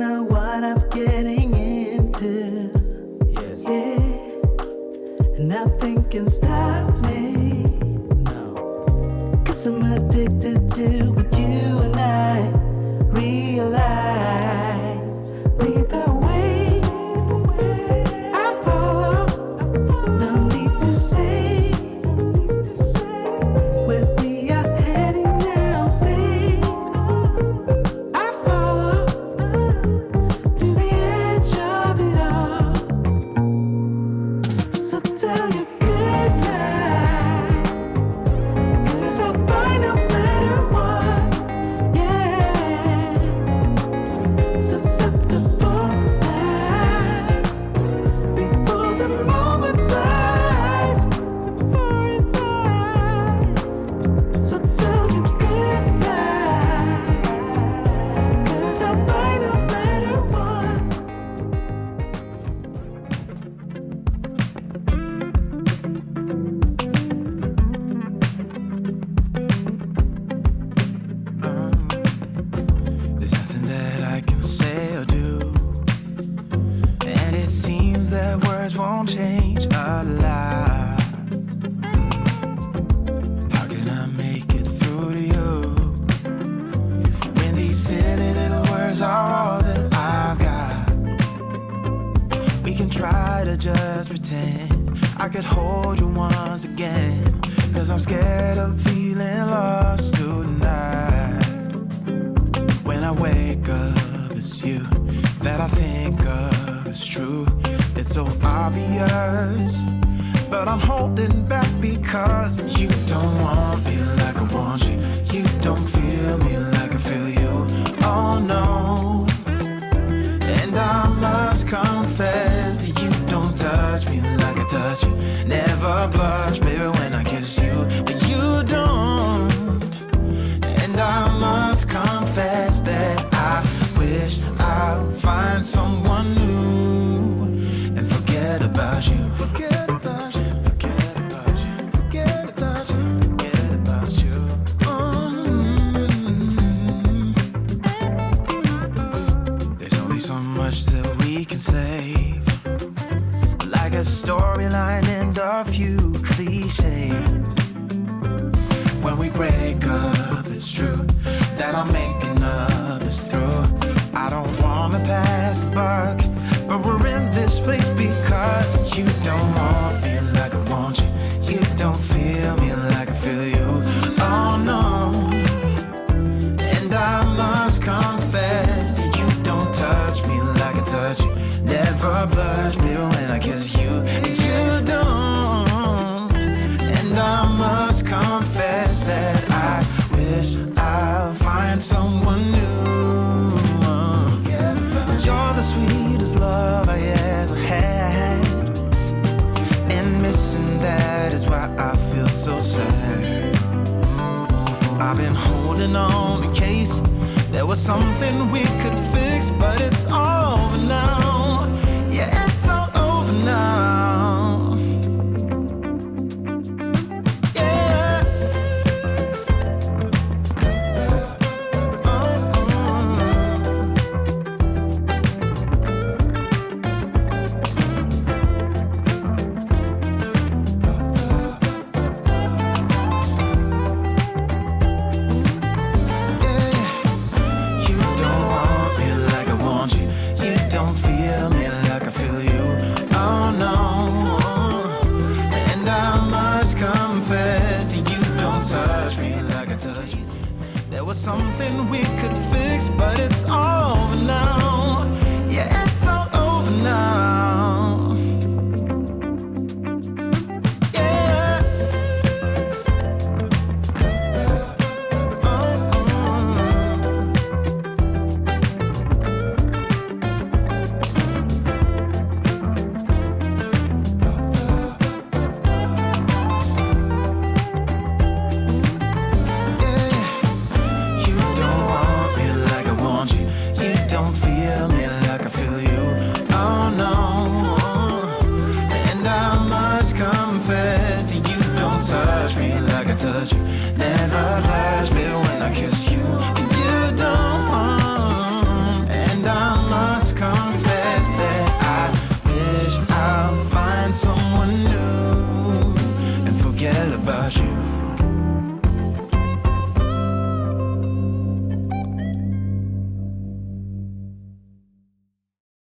know what I'm getting into. Yes. Yeah, and nothing can stop me. No. 'Cause I'm addicted to what you and I realize. Lead the way, I follow. No need to say where we are heading now, babe. I follow to the edge of it all. So tell your good night, 'cause I'll buy no matter what. Yeah, susceptible now before the moment flies, before it flies. So tell your good night, 'cause I'll buy no matter what. There's nothing that I can say or do, and it seems that words won't change a lot. How can I make it through to you when these silly little words are all that I've got? We can try to just pretend I could hold you once again, 'cause I'm scared of feeling lost tonight. When I wake up, it's you that I think of. It's true, it's so obvious, but I'm holding back because you don't want me like I want you. You don't feel me like I feel you. Oh no. And I must confess that you don't touch me like I touch you. Never blush, baby, when I kiss you, but you don't. And I must confess that I wish I'd find someone new and forget about you. Forget about you. Forget about you. Forget about you. Forget about you. There's only so much that we can save, like a storyline and a few cliches. When we break up, it's true that I'm making up, it's through. I don't wanna pass the buck, but we're in this place because you don't want me like I want you. You don't feel me like I feel you. Oh no. And I must confess that you don't touch me like I touch you. Never blush, baby, when I kiss you. You don't. And I must confess that I wish I'd find someone new. You're the sweetest love I ever had, and missing that is why I feel so sad. I've been holding on in case there was something we could fix, but it's over now.